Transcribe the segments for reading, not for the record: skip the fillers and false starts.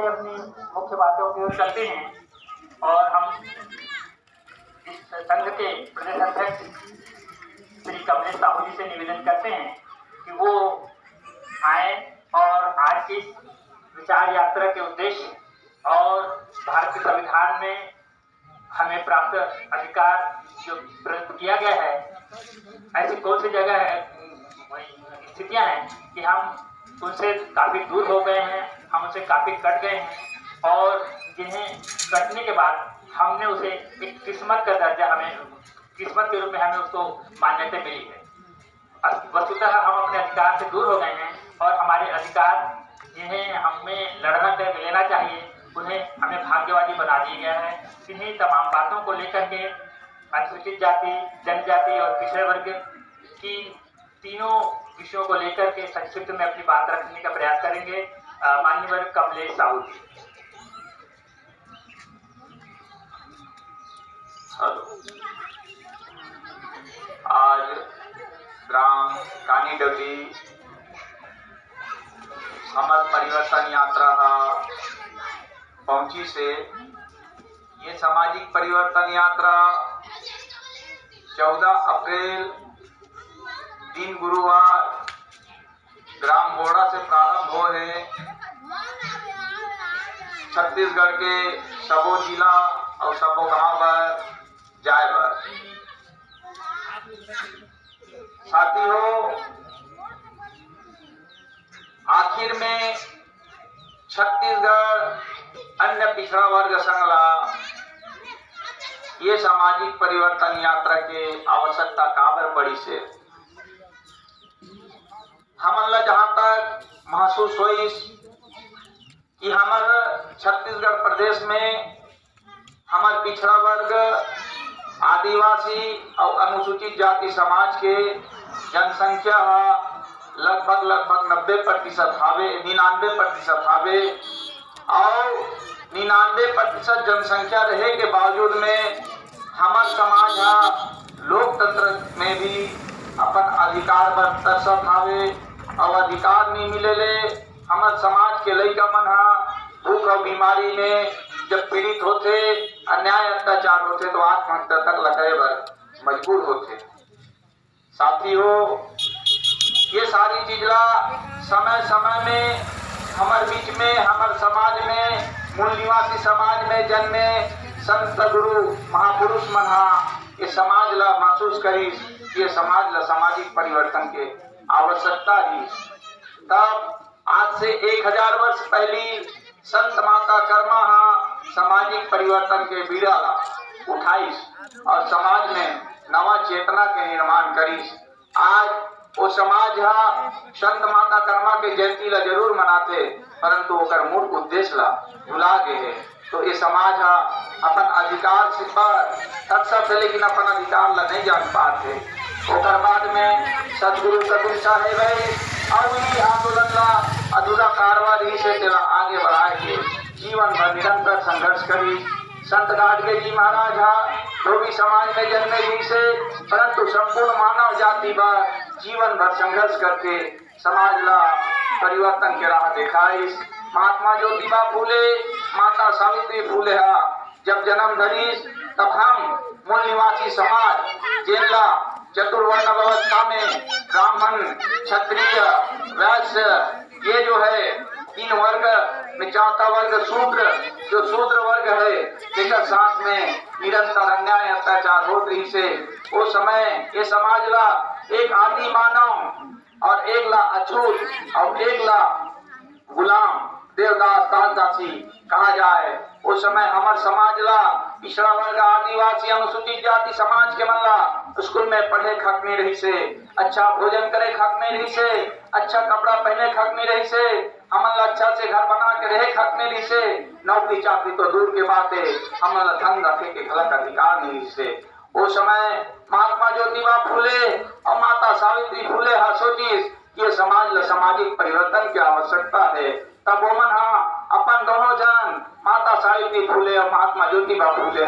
से अपनी मुख्य बातों की ओर चलते हैं और हम इस संघ के प्रदेश अध्यक्ष श्री कमलेश साहू जी से निवेदन करते हैं कि वो आए और आज की विचार यात्रा के उद्देश्य और भारत के संविधान में हमें प्राप्त अधिकार जो प्रदत्त किया गया है, ऐसी कौन सी जगह है, स्थितियां हैं कि हम उनसे काफ़ी दूर हो गए हैं, हम उनसे काफ़ी कट गए हैं और जिन्हें कटने के बाद हमने उसे एक किस्मत का दर्जा, हमें किस्मत के रूप में हमें उसको मान्यता मिली है। वस्तुतः हम अपने अधिकार से दूर हो गए हैं और हमारे अधिकार जिन्हें हमें लड़ना लेना चाहिए उन्हें हमें भाग्यवादी बना दिया गया है। इन्हीं तमाम बातों को लेकर के अनुसूचित जाति, जनजाति और पिछड़े वर्ग की तीनों विषयों को लेकर के संक्षिप्त में अपनी बात रखने का प्रयास करेंगे माननीय कमलेश साहू जी। आज ग्राम कानीडबी हमर परिवर्तन यात्रा पहुंची से ये सामाजिक परिवर्तन यात्रा 14 अप्रैल दिन गुरुवार ग्राम बोड़ा से प्रारंभ हो है। छत्तीसगढ़ के सबो जिला और सबो गांव पर जाए बर। साथियों, आखिर में छत्तीसगढ़ अन्य पिछड़ा वर्ग संघ ला ये सामाजिक परिवर्तन यात्रा के आवश्यकता काबर पड़ी से हमन ला जहाँ तक महसूस हुई कि हमार छत्तीसगढ़ प्रदेश में हमार पिछड़ा वर्ग, आदिवासी और अनुसूचित जाति समाज के जनसंख्या लगभग 90% हावे, 99% हावे और 99% जनसंख्या रहे के बावजूद में हमार समाज लोकतंत्र में भी अपन अधिकार पर तरसत हावे और अधिकार नहीं मिलेले। हमार समाज के लइका मन भूख और बीमारी में जब पीड़ित होते, अन्याय अत्याचार होते तो आत्महत्या तक लगाए बर मजबूर होते। साथियों, ये सारी चीजला समय समय में हमार बीच में, हमार समाज में, मूल निवासी समाज में जन्मे संत गुरु महापुरुष मन ये समाज ला महसूस करीस, ये समाज ला सामाजिक परिवर्तन के आवश्यकता ही। तब आज से 1000 वर्ष पहली संत माता कर्मा सामाजिक परिवर्तन के बीड़ा ला उठाईस और समाज में नवा चेतना के निर्माण करीस। आज वो समाज संत माता कर्मा के जयंती ला जरूर मनाते, परंतु ओकर मूल उद्देश्य ला भुला गए है। तो ये समाज अपन अधिकार से पर लेकिन अपन अधिकार ला नहीं जान पाते। ओकर बाद में सदगुरु कबीर साहेब और ये आंदोलन ला अधूरा कारवाई से आगे बढ़ाए के जीवन भर निरंतर संघर्ष करी। संत गाडगे जी महाराज धोबी समाज में जन्मे ही से, परंतु संपूर्ण मानव जाति पर जीवन भर संघर्ष करके समाज ला परिवर्तन के राह दिखाईस। महात्मा ज्योतिबा फूले, माता सावित्री फूले जब जन्म धरीस, तब हम मूल निवासी समाज जिनला चतुर्वर्ण व्यवस्था में ब्राह्मण, क्षत्रिय, वैश्य, ये जो है 3 वर्ग में चौथा वर्ग शूद्र, जो शूद्र वर्ग है जिनका साथ में निरंतर अन्याय अत्याचार होत रही से वो समय ये समाज ला एक आदि मानव और एक ला अछूत और एक ला गुलाम देवदास दासी कहा जाए। उस समय हमार समाज ला पिछड़ा वर्ग, आदिवासी, अनुसूचित जाति समाज के मन ला स्कूल में पढ़े खक नहीं रही से, अच्छा भोजन करे खक नहीं रही से, अच्छा कपड़ा पहने खक नहीं रही से, हमन ला अच्छा से घर बना के रहे खक नहीं रही से, नौकरी चाकरी तो दूर के बात है, हमन ला धन रखे के गलत अधिकार नहीं रही से। वो समय महात्मा ज्योतिबा फूले और माता सावित्री फूले सोचिस ये समाज ला सामाजिक परिवर्तन की आवश्यकता है। तब वो मन अपन दोनों जन माता सावित्री फूले और महात्मा ज्योतिबा फूले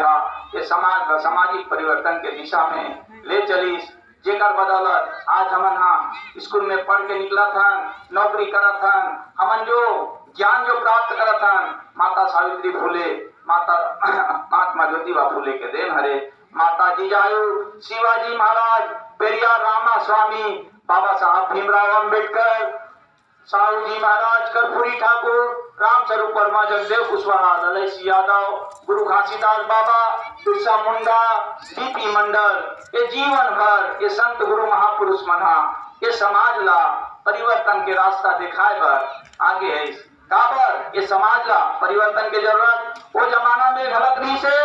ये समाज ला सामाजिक परिवर्तन के दिशा में ले चलीस। जेकर बदौलत आज हमन स्कूल में पढ़ के निकला था, नौकरी करा था, हमन जो ज्ञान जो प्राप्त करत हन माता सावित्री फूले, माता महात्मा ज्योतिबा फूले के देन हरे। माता जिजाऊ, शिवाजी महाराज, पेरियार रामा स्वामी, बाबा साहब भीमराव अंबेडकर, साहू जी महाराज, कर्पूरी ठाकुर, रामस्वरूप वर्मा, जगदेव कुशवाहा, ललय सिंह यादव, गुरु घासीदास बाबा, बिरसा मुंडा, डीपी मंडल, ये जीवन भर ये संत गुरु महापुरुष मना ये समाज ला परिवर्तन के रास्ता दिखाए बर आगे है। काबर ये समाज ला परिवर्तन की जरूरत वो जमाना में गलत नहीं से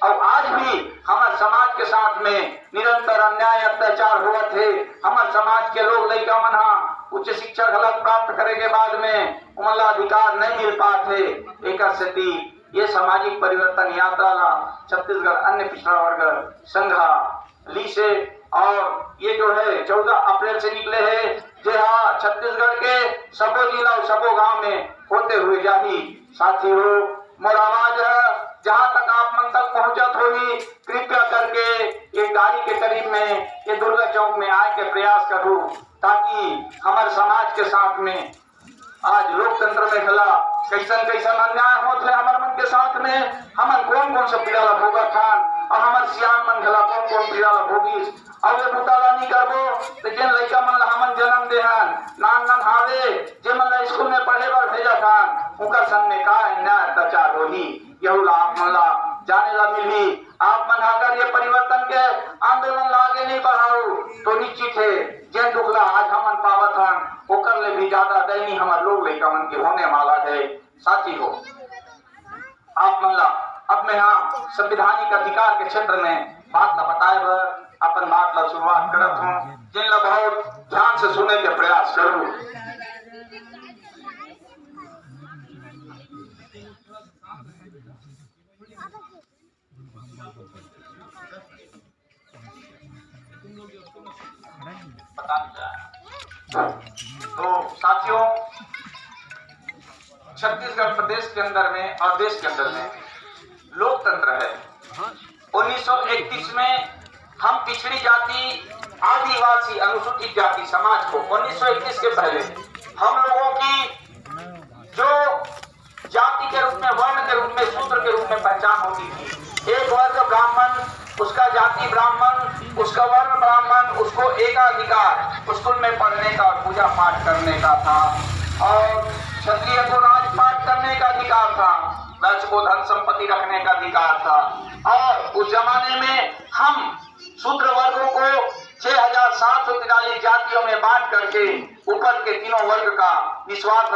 और आज भी हमारे समाज के साथ में निरंतर अन्याय अत्याचार हुआ थे। हमारे समाज के लोग लड़का मना उच्च शिक्षा गलत प्राप्त करे के बाद में उमला अधिकार नहीं मिल पाते। एक स्थिति ये सामाजिक परिवर्तन यात्रा ला छत्तीसगढ़ अन्य पिछड़ा वर्ग संघा ली से और ये जो है 14 अप्रैल से निकले है। जे हाँ छत्तीसगढ़ के सबो जिला और सबो गांव में होते हुए जाही। साथी हो मोर आवाज है जहां तक आप मन तक पहुंचत होगी कृपया करके ये गाड़ी के करीब में ये दुर्गा चौक में आए के प्रयास करूं ताकि हमारे समाज के साथ में आज लोकतंत्र में खला कैसन कैसन अन्याय होते हमारे मन के साथ में हमन कौन कौन सा पीड़ा भोगा थान और हमारे सियान मन खला कौन कौन पीड़ा भोगी और ये बुताला नहीं करबो तो जिन लड़का मन हमन जन्म दे हन नान हावे जे मन स्कूल में पढ़े बर भेजा थान उनका संग में का अन्याय अत्याचार होही यहू आप मन ला जाने ला मिली। आप मन अगर ये परिवर्तन के आंदोलन ला आगे नहीं बढ़ाओ तो निश्चित है जिन दुखला आज हमन पावत हन ओकर ले भी ज्यादा दैनी हमारे लोग लड़का मन के होने वाला है। साथी हो आप मन ला अब मैं हाँ संवैधानिक अधिकार के क्षेत्र में बात ला बताए बर अपन बात ला शुरुआत करत हूँ जिन ला बहुत ध्यान से सुने के प्रयास करूँ। तो साथियों छत्तीसगढ़ प्रदेश के अंदर में और देश के अंदर में लोकतंत्र है। 1931 में हम पिछड़ी जाति आदिवासी अनुसूचित जाति समाज को 1931 के पहले हम लोगों की जो जाति के रूप में वर्ण के रूप में शूद्र के रूप में पहचान होती थी। एक वर्ग ब्राह्मण उसका जाति ब्राह्मण उसका वर्ण ब्राह्मण उसको एकाधिकार स्कूल में पढ़ने का और पूजा पाठ करने का था और क्षत्रिय को राजपाट करने का अधिकार था। वैश्य को धन संपत्ति रखने का अधिकार था और उस जमाने में हम शूद्र वर्गों को 6743 जातियों में बांट करके ऊपर के तीनों वर्ग का निस्वार्थ